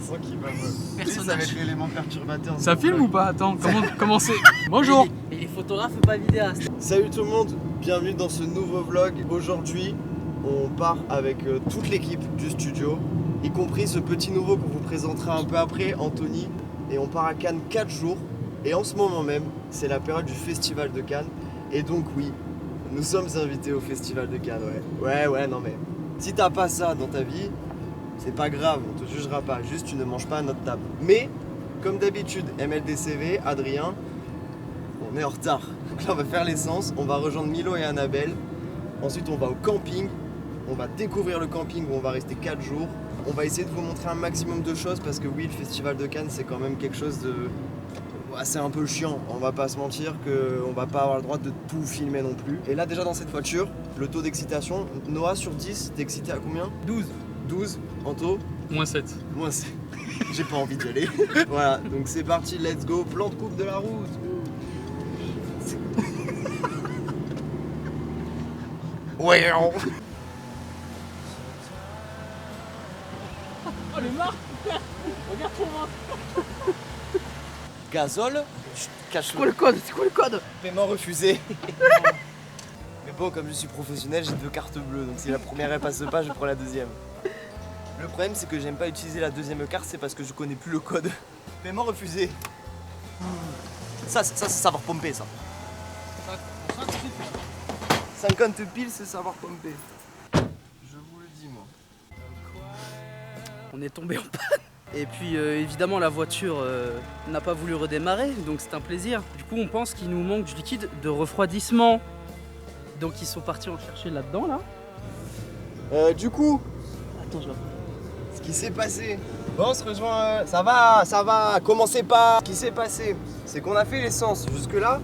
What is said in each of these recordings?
sens qu'il va me... Personnage. Ça va être l'élément perturbateur. Ça filme ou pas? Attends, comment c'est? Bonjour. Et les photographes pas vidéastes. Salut tout le monde, bienvenue dans ce nouveau vlog. Aujourd'hui, on part avec toute l'équipe du studio, y compris ce petit nouveau qu'on vous présentera un peu après, Anthony. Et on part à Cannes 4 jours. Et en ce moment même, c'est la période du Festival de Cannes. Et donc oui, nous sommes invités au Festival de Cannes, ouais, non mais... Si t'as pas ça dans ta vie, c'est pas grave, on te jugera pas, juste tu ne manges pas à notre table. Mais, comme d'habitude, MLDCV, Adrien, on est en retard. Donc là on va faire l'essence, on va rejoindre Milo et Annabelle. Ensuite on va au camping, on va découvrir le camping où on va rester 4 jours. On va essayer de vous montrer un maximum de choses parce que oui, le Festival de Cannes c'est quand même quelque chose de... c'est un peu chiant, on va pas se mentir qu'on va pas avoir le droit de tout filmer non plus. Et là déjà dans cette voiture, le taux d'excitation, Noah sur 10, t'es excité à combien? 12. 12, Anto? Moins 7. Moi c'est... J'ai pas envie d'y aller. Voilà, donc c'est parti, let's go, plan de coupe de la route. Ouais. Oh les marques. Regarde pour moi. Gazole, cache C'est quoi le code? C'est quoi le code? Paiement refusé. Mais bon, comme je suis professionnel, j'ai 2 cartes bleues, donc si la première elle passe pas, je prends la deuxième. Le problème c'est que j'aime pas utiliser la deuxième carte, c'est parce que je connais plus le code. Paiement refusé. Ça c'est savoir pomper ça. 50 piles c'est savoir pomper. Je vous le dis moi. On est tombé en panne. Et puis évidemment la voiture n'a pas voulu redémarrer, donc c'est un plaisir. Du coup on pense qu'il nous manque du liquide de refroidissement. Donc ils sont partis en chercher là-dedans là. Du coup, Attends je vais... ce qui s'est passé. Bon, on se rejoint. Ça va. Commencez pas. Ce qui s'est passé, c'est qu'on a fait l'essence. Jusque-là,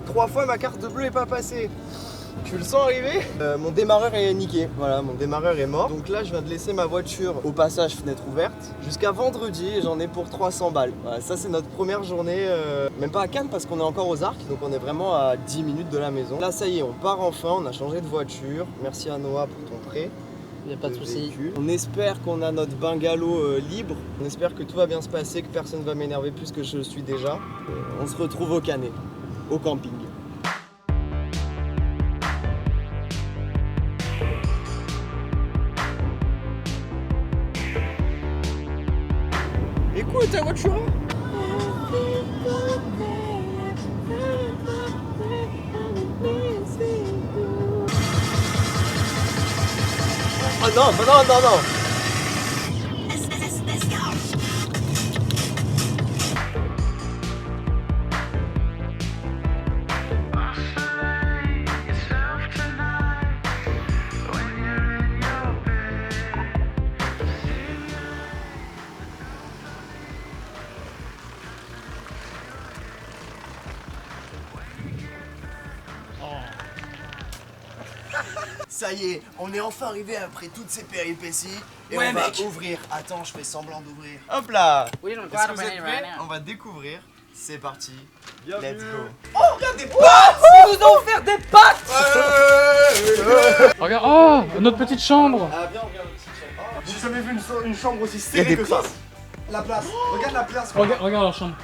3 fois ma carte bleue est pas passée. Tu le sens arriver? Mon démarreur est niqué. Voilà, mon démarreur est mort. Donc là, je viens de laisser ma voiture au passage fenêtre ouverte. Jusqu'à vendredi, et j'en ai pour 300 balles. Voilà, ça, c'est notre première journée. Même pas à Cannes parce qu'on est encore aux Arcs. Donc on est vraiment à 10 minutes de la maison. Là, ça y est, on part enfin. On a changé de voiture. Merci à Noah pour ton prêt. Il n'y a pas de souci. Véhicule. On espère qu'on a notre bungalow libre. On espère que tout va bien se passer, que personne va m'énerver plus que je le suis déjà. On se retrouve au Canet, au camping. Écoute ta voiture. Oh non, non. Ça y est, on est enfin arrivé après toutes ces péripéties et Ouais, on va mec. ouvrir. Attends, je fais semblant d'ouvrir. Hop là. Oui, non, Est-ce que vous êtes prêts? On va découvrir. C'est parti. Let's go. Oh, regarde des pâtes. Ils nous ont offert des pâtes. Regarde, oh, notre petite chambre. Ah bien, regarde le petit chambre. J'ai jamais vu une chambre aussi serrée que ça. La place. Regarde la place. Regarde leur chambre.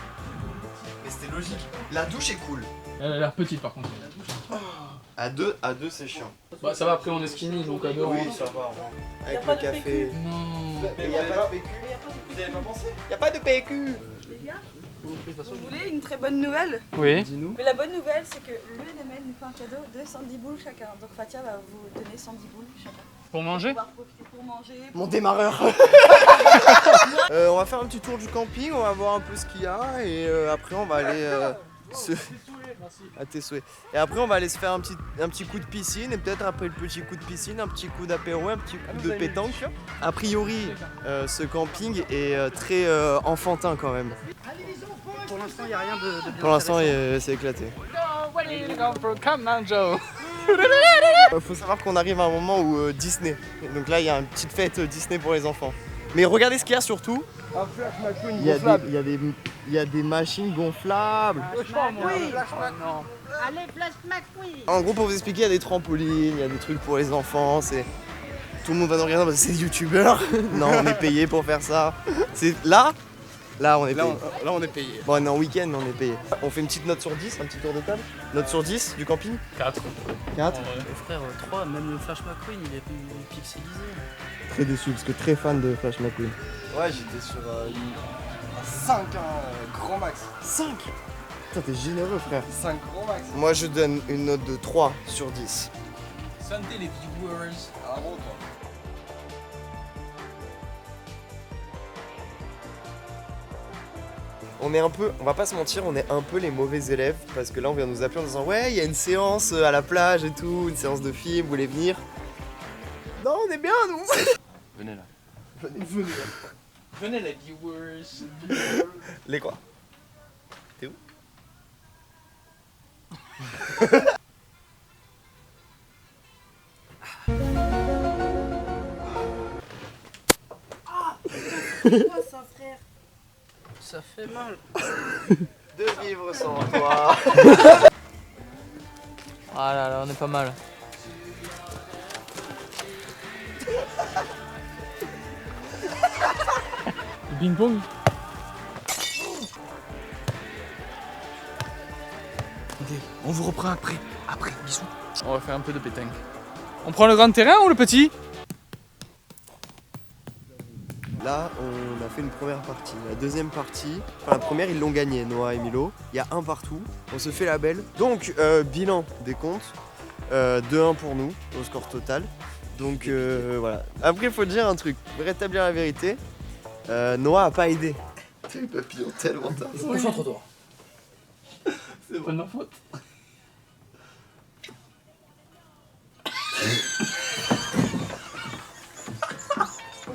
Mais c'était logique. La douche est cool. Elle a l'air petite par contre. À deux c'est chiant. Bah ça va, après on est skinny donc à deux on Oui, rentre. ça va. Avec le café. Non. Mais y a pas de PQ. Vous avez pas pensé? Y a pas de PQ. Les gars, vous voulez une très bonne nouvelle? Oui. Dis-nous. Mais la bonne nouvelle, c'est que l'UNML nous fait un cadeau de 110 boules chacun. Donc Fatia va vous donner 110 boules chacun. Pour manger? Pour pouvoir profiter pour manger. Mon démarreur. On va faire un petit tour du camping, on va voir un peu ce qu'il y a et après on va aller à tes souhaits. Et après on va aller se faire un petit coup de piscine et peut-être après le petit coup de piscine, un petit coup d'apéro, un petit coup de pétanque. A priori, ce camping est très enfantin quand même. Pour l'instant il n'y a rien de bien. Pour l'instant c'est éclaté. Faut savoir qu'on arrive à un moment où Disney. Donc là il y a une petite fête Disney pour les enfants. Mais regardez ce qu'il y a surtout. Un Flash McQueen Il y a gonflable. il y a des machines gonflables. Allez, Flash McQueen. En gros, pour vous expliquer, il y a des trampolines, il y a des trucs pour les enfants. C'est Tout le monde va nous regarder parce que c'est des youtubeurs. Non, on est payé pour faire ça. C'est là on est payé. Là, on est payé. Bon, on est en week-end, mais on est payé. On fait une petite note sur 10, un petit tour de table. Note sur 10 du camping 4. 4. Frère, 3, même le Flash McQueen, il est pixelisé. Très déçu parce que très fan de Flash McQueen. Ouais, j'étais sur un 5, grand max. 5 Putain, t'es généreux, frère. 5 grand max. Moi, je donne une note de 3 sur 10. Santé les viewers. Ah bon, toi. On va pas se mentir, on est un peu les mauvais élèves parce que là on vient nous appeler en disant ouais, il y a une séance à la plage et tout, une séance de film, vous voulez venir? Non, on est bien nous. Venez là. Venez les viewers. Les quoi? T'es où? Quoi ça, frère? Ça fait mal. De vivre sans toi. Ah là là, on est pas mal. Ping pong. On vous reprend après. Après, bisous. On va faire un peu de pétanque. On prend le grand terrain ou le petit? Là, on a fait une première partie. La deuxième partie, enfin la première, ils l'ont gagnée, Noah et Milo. Il y a un partout. On se fait la belle. Donc, bilan des comptes. 2-1 pour nous, au score total. Donc, voilà. Après, il faut dire un truc. Pour rétablir la vérité, Noah a pas aidé. T'as eu papillon tellement tard. Concentre-toi. C'est pas de ma faute.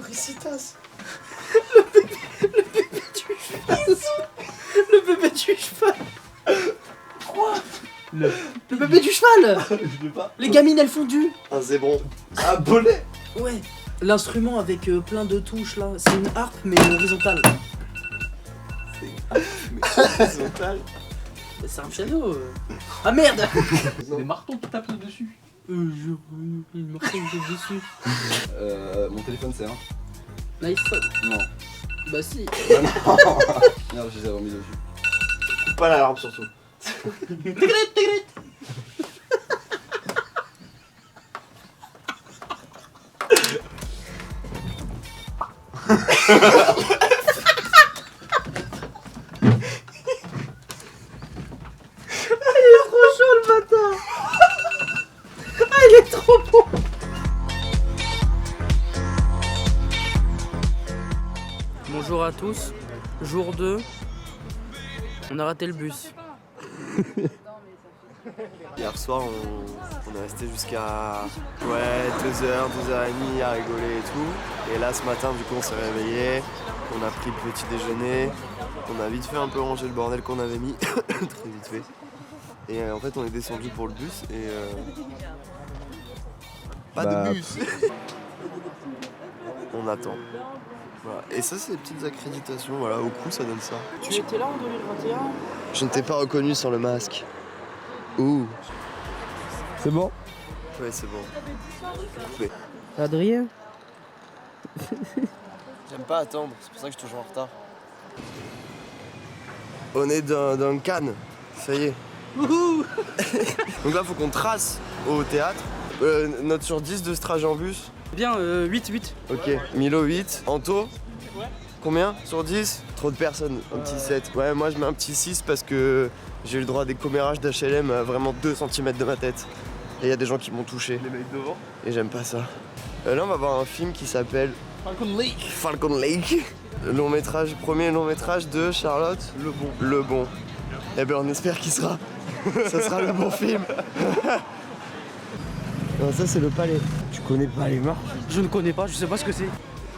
Ricitas. Le bébé du cheval. Quoi? Le bébé du cheval. Je l'ai pas. Les gamines elles font du. Un zébron. Un bonnet. Ouais. L'instrument avec plein de touches là, c'est une harpe mais horizontale. Horizontal. C'est un piano. Ah merde. C'est des marteaux qui tapent dessus. Il me retrouve dessus. Mon téléphone c'est un. L'iPhone. Non. Bah si. Merde, je les avais mis dessus. Coupe pas l'alarme surtout. Bonjour à tous. Jour 2. On a raté le bus. Hier soir, on est resté jusqu'à 2h, 2h30 à rigoler et tout. Et là, ce matin, du coup, on s'est réveillé, on a pris le petit déjeuner, on a vite fait un peu ranger le bordel qu'on avait mis, très vite fait. Et en fait, on est descendu pour le bus et pas de bus. On attend. Voilà. Et ça, c'est les petites accréditations. Voilà, au coup, ça donne ça. Tu étais là en 2021? Je ne t'ai pas reconnu sans le masque. Ouh. C'est bon? Ouais, c'est bon. Adrien? J'aime pas attendre, c'est pour ça que je suis toujours en retard. On est dans le Cannes, ça y est. Donc là, faut qu'on trace au théâtre. Note sur 10 de ce trajet en bus. Bien, 8. Ok, Milo 8. Anto? Combien sur 10? Trop de personnes, un petit 7. Ouais, moi je mets un petit 6 parce que j'ai eu le droit à des commérages d'HLM à vraiment 2 cm de ma tête. Et il y a des gens qui m'ont touché. Les mecs devant? Et j'aime pas ça. Là, on va voir un film qui s'appelle Falcon Lake. Falcon Lake. Premier long métrage de Charlotte Le Bon. Eh ben on espère qu'il sera. Ça sera le bon film. Non, ça c'est le palais. Tu connais pas les marches? Je ne connais pas, je sais pas ce que c'est.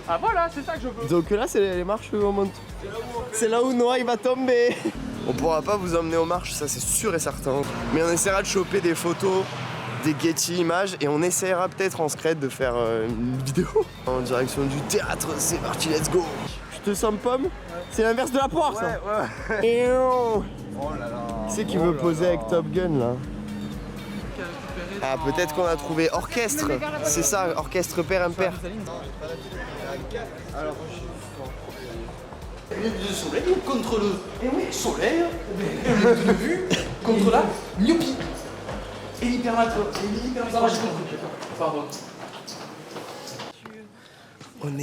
Ah voilà, c'est ça que je veux. Donc là c'est les marches où on monte. C'est là où Noah il va tomber. On pourra pas vous emmener aux marches, ça c'est sûr et certain. Mais on essaiera de choper des photos, des Getty Images et on essaiera peut-être en secret de faire une vidéo en direction du théâtre. C'est parti, let's go. Je te sens pomme? C'est l'inverse de la poire ça. Oh là là. Qui c'est qui veut poser avec Top Gun là? Ah, peut-être qu'on a trouvé orchestre. C'est ça, orchestre père impair. Alors, le soleil contre le soleil, de vue contre la myopie. Et l'hypermato. Pardon. On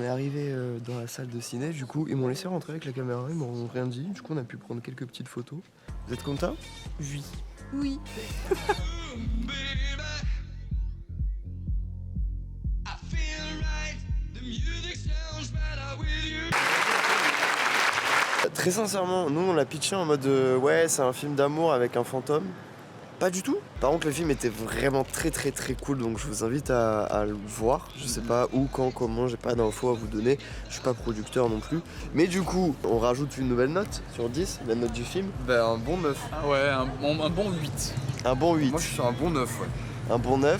est arrivé dans la salle de ciné, du coup ils m'ont laissé rentrer avec la caméra, ils m'ont rien dit, du coup on a pu prendre quelques petites photos. Vous êtes content? Oui. Oui. Très sincèrement, nous on l'a pitché en mode ouais c'est un film d'amour avec un fantôme. Pas du tout. Par contre le film était vraiment très cool, donc je vous invite à le voir. Je sais pas où, quand, comment, j'ai pas d'infos à vous donner. Je suis pas producteur non plus. Mais du coup, on rajoute une nouvelle note sur 10, la note du film. Ben un bon 9. Ah ouais, un bon 8. Un bon 8. Moi je suis sur un bon 9, ouais. Un bon 9.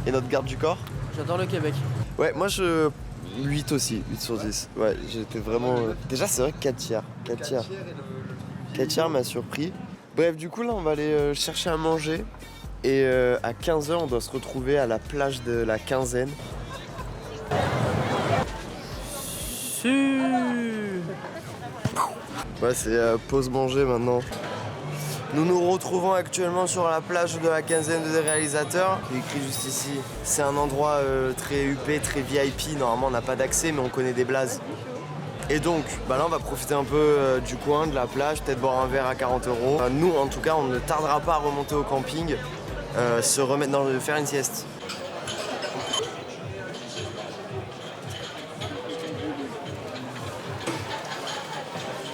Et notre garde du corps? J'adore le Québec. Ouais, moi je... 8 aussi, 8 sur 10. Ouais, j'étais vraiment... Déjà c'est vrai que 4 tiers. 4 tiers m'a surpris. Bref, du coup là on va aller chercher à manger. Et à 15h on doit se retrouver à la plage de la Quinzaine. Ouais, c'est pause manger maintenant. Nous nous retrouvons actuellement sur la plage de la Quinzaine des réalisateurs. Il est écrit juste ici. C'est un endroit très huppé, très VIP. Normalement on n'a pas d'accès mais on connaît des blazes. Et donc, bah là on va profiter un peu du coin, de la plage, peut-être boire un verre à 40 €. Nous en tout cas on ne tardera pas à remonter au camping, se remettre faire une sieste.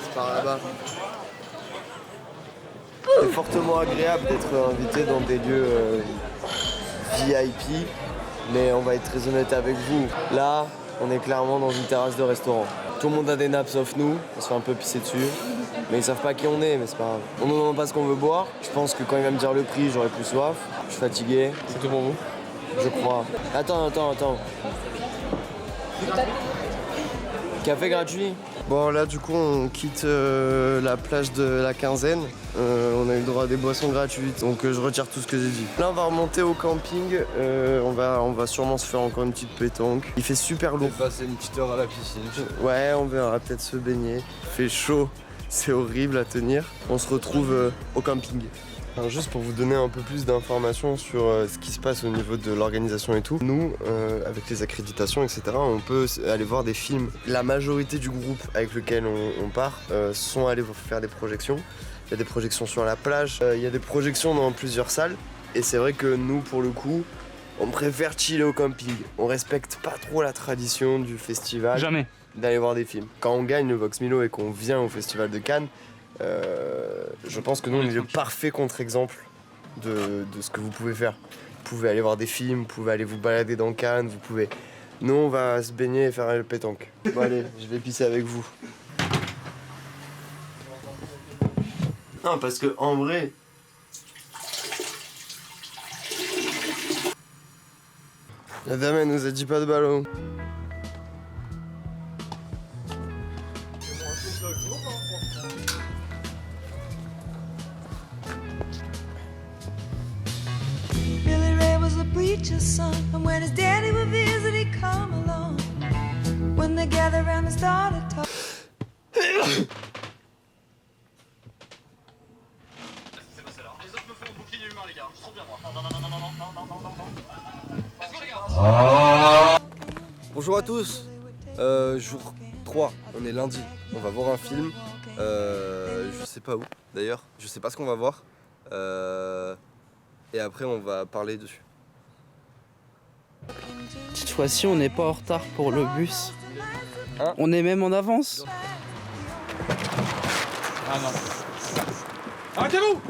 C'est par là-bas. C'est fortement agréable d'être invité dans des lieux VIP, mais on va être très honnête avec vous. Là, on est clairement dans une terrasse de restaurant. Tout le monde a des nappes sauf nous, on se fait un peu pisser dessus. Mais ils savent pas qui on est, mais c'est pas grave. On nous demande pas ce qu'on veut boire. Je pense que quand il va me dire le prix, j'aurai plus soif. Je suis fatigué. C'est tout pour vous? Je crois. Attends. Café gratuit. Bon là du coup on quitte la plage de la Quinzaine. On a eu le droit à des boissons gratuites, donc je retire tout ce que j'ai dit. Là on va remonter au camping, on va sûrement se faire encore une petite pétanque. Il fait super lourd. On va passer une petite heure à la piscine. Ouais, on verra peut-être se baigner. Il fait chaud, c'est horrible à tenir. On se retrouve au camping. Alors juste pour vous donner un peu plus d'informations sur ce qui se passe au niveau de l'organisation et tout, nous, avec les accréditations, etc., on peut aller voir des films. La majorité du groupe avec lequel on part sont allés faire des projections. Il y a des projections sur la plage, il y a des projections dans plusieurs salles. Et c'est vrai que nous, pour le coup, on préfère chiller au camping. On respecte pas trop la tradition du festival. Jamais. D'aller voir des films. Quand on gagne le Vox Milo et qu'on vient au Festival de Cannes, je pense que nous on est le parfait contre-exemple de ce que vous pouvez faire. Vous pouvez aller voir des films, vous pouvez aller vous balader dans Cannes, vous pouvez... Nous on va se baigner et faire le pétanque. Bon allez, je vais pisser avec vous. Non parce que en vrai... La dame elle nous a dit pas de ballon. Billy Ray was a preacher's son, and when his daddy would visit, he'd come along. When they gathered around and started talking. Bonjour à tous, jour 3, on est lundi, on va voir un film, je sais pas où d'ailleurs, je sais pas ce qu'on va voir, et après on va parler dessus. Cette fois-ci, on n'est pas en retard pour le bus. Hein? On est même en avance. Ah non. Arrêtez-vous!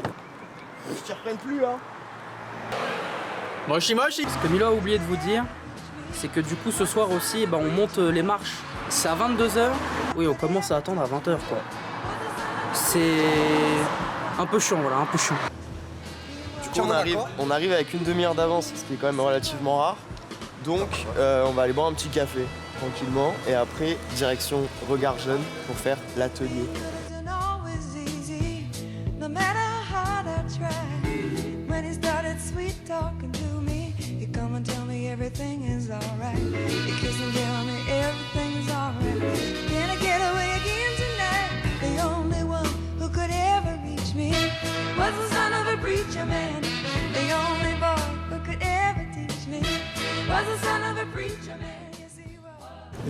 Je t'y reprenne plus hein. Moshi. Ce que Milo a oublié de vous dire, c'est que du coup ce soir aussi, on monte les marches. C'est à 22h. Oui, on commence à attendre à 20h quoi. C'est un peu chiant, voilà, un peu chiant. Du coup on arrive avec une demi-heure d'avance, ce qui est quand même relativement rare. Donc on va aller boire un petit café tranquillement et après direction Regard Jeune pour faire l'atelier. Wasn't always easy, no matter how hard I tried. When he started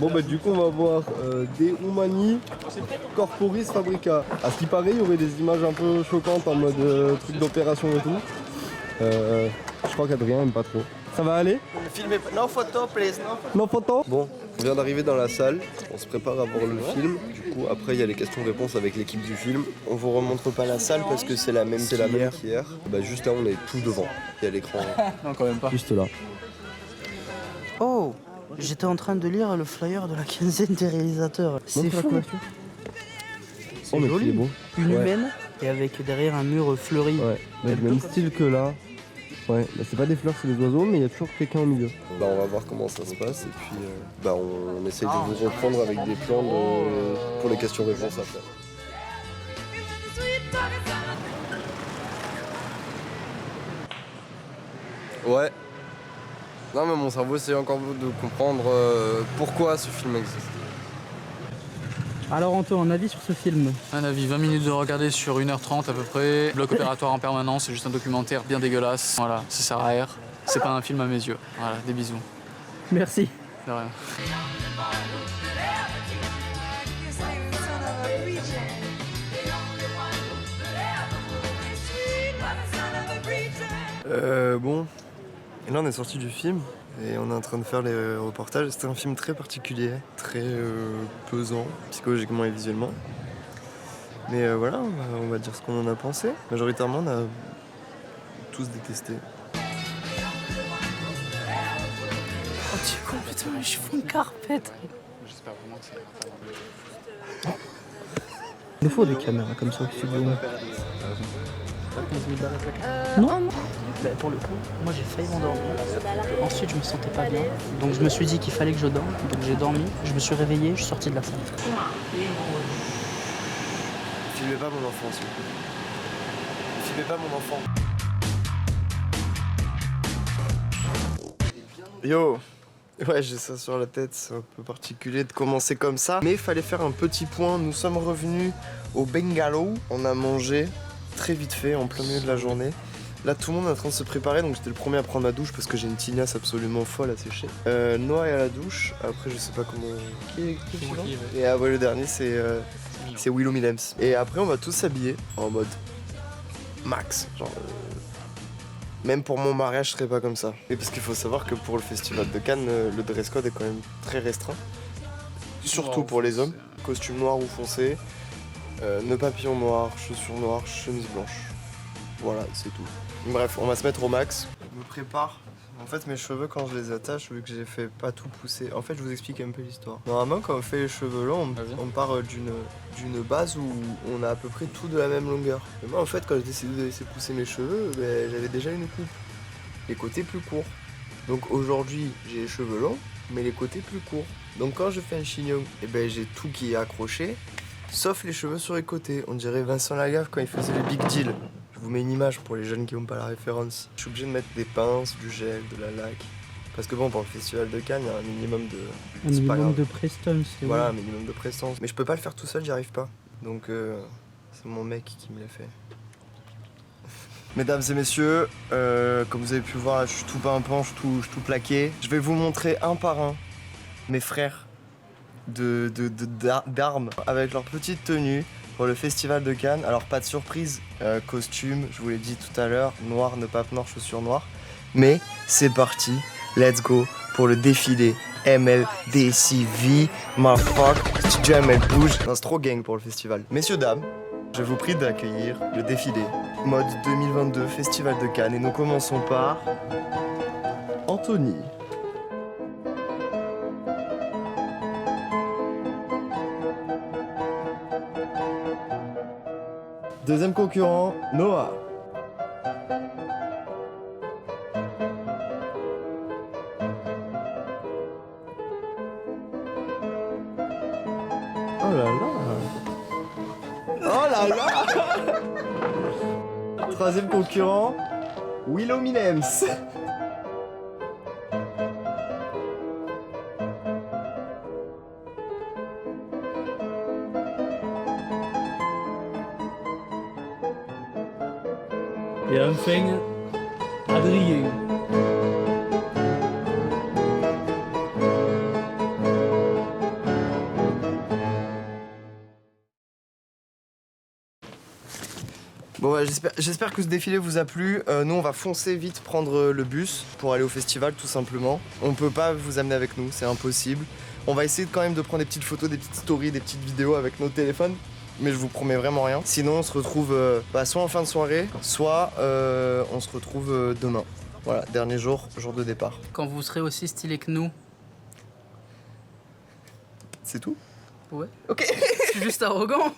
Bon bah du coup on va voir des Umani Corporis Fabrica. À ce qui paraît il y aurait des images un peu choquantes en mode truc d'opération et tout. Je crois qu'Adrien aime pas trop. Ça va aller? Le film est... No photo, please, no photo. Non photo? Bon, on vient d'arriver dans la salle, on se prépare à voir le film. Du coup après il y a les questions-réponses avec l'équipe du film. On vous remontre pas la salle parce que c'est la même qu'hier. Bah juste là on est tout devant. Il y a l'écran Non, quand même pas. juste là. Oh, j'étais en train de lire le flyer de la quinzaine des réalisateurs. C'est Montre la fou. couverture. C'est Oh mais joli. il est beau. Une Ouais. humaine et avec derrière un mur fleuri. Ouais, mais le même style que là. Ouais, bah c'est pas des fleurs, c'est des oiseaux, mais il y a toujours quelqu'un au milieu. Bah on va voir comment ça se passe et puis bah on essaye de vous reprendre avec des plans pour les questions-réponses après. Ouais. Non mais mon cerveau essaie encore de comprendre pourquoi ce film existe. Alors Anto, un avis sur ce film? Un avis, 20 minutes de regarder sur 1h30 à peu près. Bloc opératoire en permanence, c'est juste un documentaire bien dégueulasse. Voilà, ça sert à rien. C'est pas un film à mes yeux. Voilà, des bisous. Merci. De rien. Bon, et là on est sorti du film et on est en train de faire les reportages. C'était un film très particulier, très pesant psychologiquement et visuellement. Mais voilà, on va dire ce qu'on en a pensé. Majoritairement on a tous détesté. Oh, tu es complètement les cheveux une carpette. J'espère vraiment que c'est Il nous faut des caméras comme ça au studio. Non. Bah, pour le coup, moi j'ai failli m'endormir. Ensuite, je me sentais pas bien. Donc je me suis dit qu'il fallait que je dorme. Donc j'ai dormi, je me suis réveillé, je suis sorti de la salle. Filmez pas mon enfant, s'il vous plaît. Filmez pas mon enfant. Yo! Ouais, j'ai ça sur la tête, c'est un peu particulier de commencer comme ça. Mais il fallait faire un petit point. Nous sommes revenus au bungalow. On a mangé très vite fait, en plein milieu de la journée. Là, tout le monde est en train de se préparer, donc j'étais le premier à prendre ma douche parce que j'ai une tignasse absolument folle à sécher. Noah est à la douche. Après, je sais pas comment. Qui est suivant ? Et ouais, le dernier, c'est Willow Willems. Et après, on va tous s'habiller en mode max. Genre, même pour mon mariage, je serais pas comme ça. Et parce qu'il faut savoir que pour le festival de Cannes, le dress code est quand même très restreint. Surtout pour les hommes. Costume noir ou foncé, nœud papillon noir, chaussures noires, chemise blanche. Voilà, c'est tout. Bref, on va se mettre au max. Je me prépare. En fait, mes cheveux, quand je les attache, vu que j'ai fait pas tout pousser. En fait, je vous explique un peu l'histoire. Normalement, quand on fait les cheveux longs, on part d'une base où on a à peu près tout de la même longueur. Mais moi, en fait, quand j'ai décidé de laisser pousser mes cheveux, j'avais déjà une coupe. Les côtés plus courts. Donc aujourd'hui, j'ai les cheveux longs, mais les côtés plus courts. Donc quand je fais un chignon, j'ai tout qui est accroché, sauf les cheveux sur les côtés. On dirait Vincent Lagaffe quand il faisait les big deals. Je vous mets une image pour les jeunes qui n'ont pas la référence. Je suis obligé de mettre des pinces, du gel, de la laque. Parce que bon, pour le festival de Cannes, il y a un minimum de... Un minimum de prestance. Voilà, un minimum de prestance. Mais je peux pas le faire tout seul, j'y arrive pas. Donc c'est mon mec qui me l'a fait. Mesdames et messieurs, comme vous avez pu le voir, je suis tout pimpant, je suis tout plaqué. Je vais vous montrer un par un mes frères d'armes avec leur petite tenue pour le festival de Cannes. Alors pas de surprise, costume, je vous l'ai dit tout à l'heure, noir, nœud pape noir, chaussures noires. Mais c'est parti, let's go pour le défilé MLDCV, motherfuck, studio ML bouge. C'est trop gang pour le festival. Messieurs, dames, je vous prie d'accueillir le défilé mode 2022 Festival de Cannes et nous commençons par Anthony. Deuxième concurrent, Noah. Oh là là. Oh là là. Troisième concurrent, Willow Willems. Et enfin, Adrien. Bon ouais, j'espère que ce défilé vous a plu. Nous on va foncer vite prendre le bus pour aller au festival tout simplement. On peut pas vous amener avec nous, c'est impossible. On va essayer quand même de prendre des petites photos, des petites stories, des petites vidéos avec nos téléphones. Mais je vous promets vraiment rien. Sinon on se retrouve soit en fin de soirée, soit on se retrouve demain. Voilà, dernier jour de départ. Quand vous serez aussi stylé que nous. C'est tout? Ouais. Ok. Je suis juste arrogant.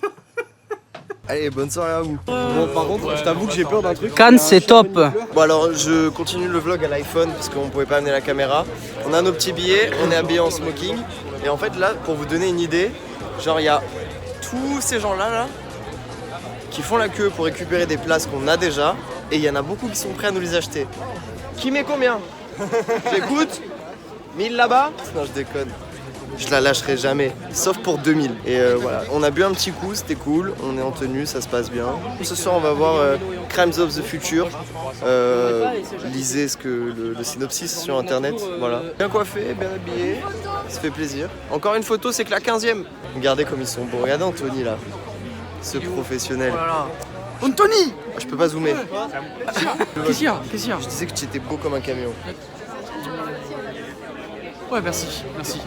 Allez, bonne soirée à vous. Bon, par contre, je t'avoue que j'ai peur d'un truc. Cannes, c'est top. Bon alors, je continue le vlog à l'iPhone parce qu'on pouvait pas amener la caméra. On a nos petits billets, on est habillés en smoking. Et en fait là, pour vous donner une idée, genre il y a tous ces gens-là là, qui font la queue pour récupérer des places qu'on a déjà. Et il y en a beaucoup qui sont prêts à nous les acheter. Qui met combien? J'écoute. 1000 là-bas? Non, je déconne. Je la lâcherai jamais, sauf pour 2000. Et voilà, on a bu un petit coup, c'était cool, on est en tenue, ça se passe bien. Ce soir on va voir Crimes of the Future. Lisez le synopsis sur internet, voilà. Bien coiffé, bien habillé, ça fait plaisir. Encore une photo, c'est que la 15e. Regardez comme ils sont beaux, regardez Anthony là, ce professionnel. Anthony! Je peux pas zoomer. Qu'est-ce qu'il y a? Je disais que tu étais beau comme un camion. Ouais, merci.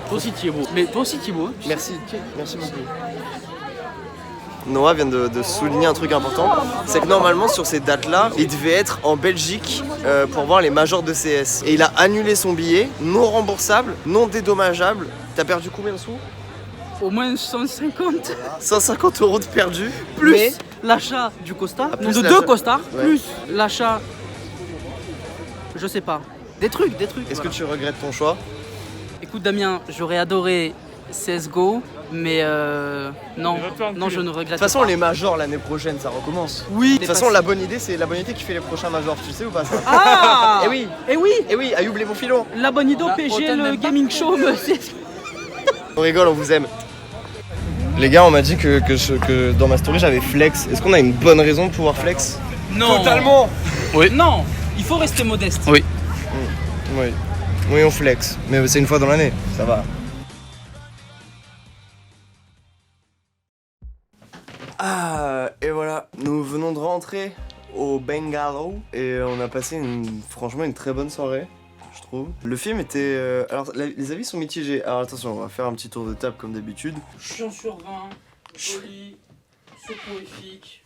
Toi aussi, tu es beau. Mais toi aussi, tu es beau. Merci beaucoup. Noah vient de souligner un truc important, c'est que normalement sur ces dates-là, il devait être en Belgique pour voir les majors de CS. Et il a annulé son billet, non remboursable, non dédommageable. T'as perdu combien de sous? Au moins 150. 150 € de perdu. Plus l'achat du costard, plus de l'achat. 2 costards, Ouais. plus l'achat, je sais pas, des trucs. Est-ce que tu regrettes ton choix? Écoute Damien, j'aurais adoré CSGO, mais non, je ne regrette pas. De toute façon, les majors l'année prochaine, ça recommence. Oui. De toute façon, la bonne idée, c'est la bonne idée qui fait les prochains majors. Tu sais ou pas ça? Ah. Eh oui, Ayoub les filons. La bonne idée PG, le gaming show, On rigole, on vous aime. Les gars, on m'a dit que dans ma story j'avais flex. Est-ce qu'on a une bonne raison de pouvoir flex? Non. Totalement. Oui. Non, il faut rester modeste. Oui. Oui, on flex. Mais c'est une fois dans l'année, ça va. Ah, et voilà, nous venons de rentrer au Bungalow et on a passé franchement une très bonne soirée, je trouve. Le film était... alors, les avis sont mitigés. Alors attention, on va faire un petit tour de table comme d'habitude. Chiant sur 20, joli, soporifique,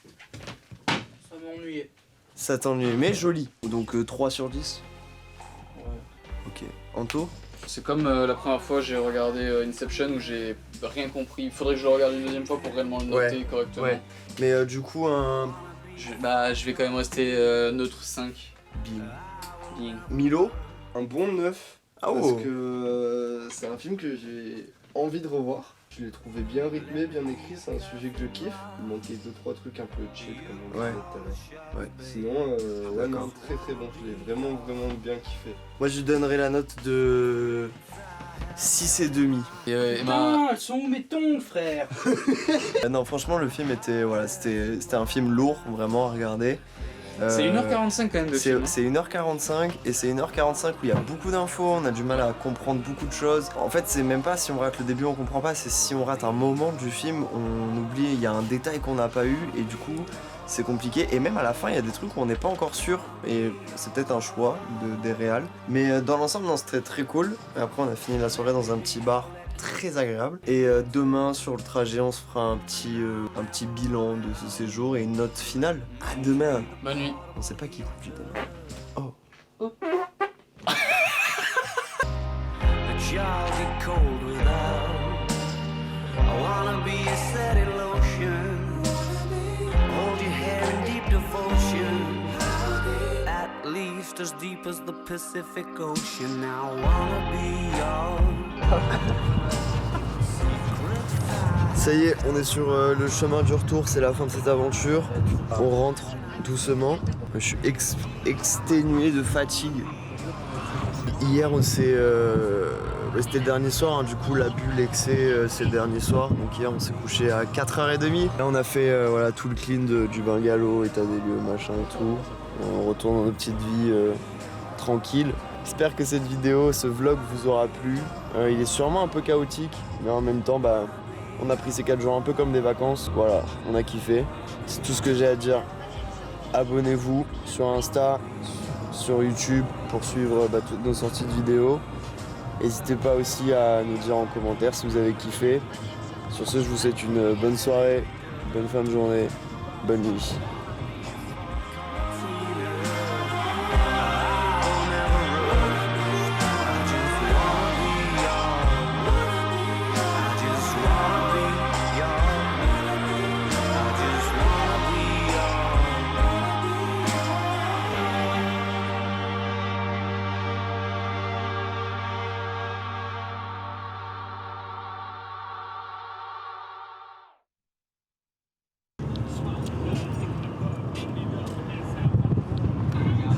ça m'ennuyait. Ça t'ennuie, mais joli. Donc 3 sur 10. Ouais. Ok. Anto? C'est comme la première fois j'ai regardé Inception où j'ai rien compris. Il faudrait que je le regarde une deuxième fois pour réellement le noter correctement. Ouais. Mais du coup, Je vais quand même rester neutre 5. Bing. Milo, un bon 9. Ah parce que c'est un film que j'ai envie de revoir. Je l'ai trouvé bien rythmé, bien écrit, c'est un sujet que je kiffe. Il manquait 2-3 trucs un peu chill comme on disait tout à l'heure. Sinon, non, très très bon, je l'ai vraiment bien kiffé. Moi je lui donnerais la note de 6,5. Elles sont où mes tongs, frère? Non, franchement, le film était, c'était un film lourd, vraiment à regarder. C'est 1h45 quand même de film. C'est 1h45 et c'est 1h45 où il y a beaucoup d'infos, on a du mal à comprendre beaucoup de choses. En fait, c'est même pas si on rate le début, on comprend pas, c'est si on rate un moment du film, on oublie, il y a un détail qu'on n'a pas eu et du coup, c'est compliqué. Et même à la fin, il y a des trucs où on n'est pas encore sûr et c'est peut-être un choix des réals. Mais dans l'ensemble, non, c'était très cool. Et après, on a fini la soirée dans un petit bar très agréable. Et demain, sur le trajet, on se fera un petit bilan de ce séjour et une note finale. À demain. Bonne nuit. On sait pas qui conduit demain. Oh. As deep as the Pacific Ocean, now I wanna be yours. Ça y est, on est sur le chemin du retour, c'est la fin de cette aventure. On rentre doucement. Je suis exténué de fatigue. Hier, c'était le dernier soir, hein, du coup la bulle excès, c'est le dernier soir. Donc hier, on s'est couché à 4h30. Là, on a fait tout le clean du bungalow, état des lieux, machin et tout. On retourne dans nos petites vies tranquilles. J'espère que cette vidéo, ce vlog vous aura plu. Il est sûrement un peu chaotique, mais en même temps, on a pris ces 4 jours un peu comme des vacances. Voilà, on a kiffé. C'est tout ce que j'ai à dire. abonnez-vous sur Insta, sur YouTube pour suivre toutes nos sorties de vidéos. N'hésitez pas aussi à nous dire en commentaire si vous avez kiffé. Sur ce, je vous souhaite une bonne soirée, bonne fin de journée, bonne nuit.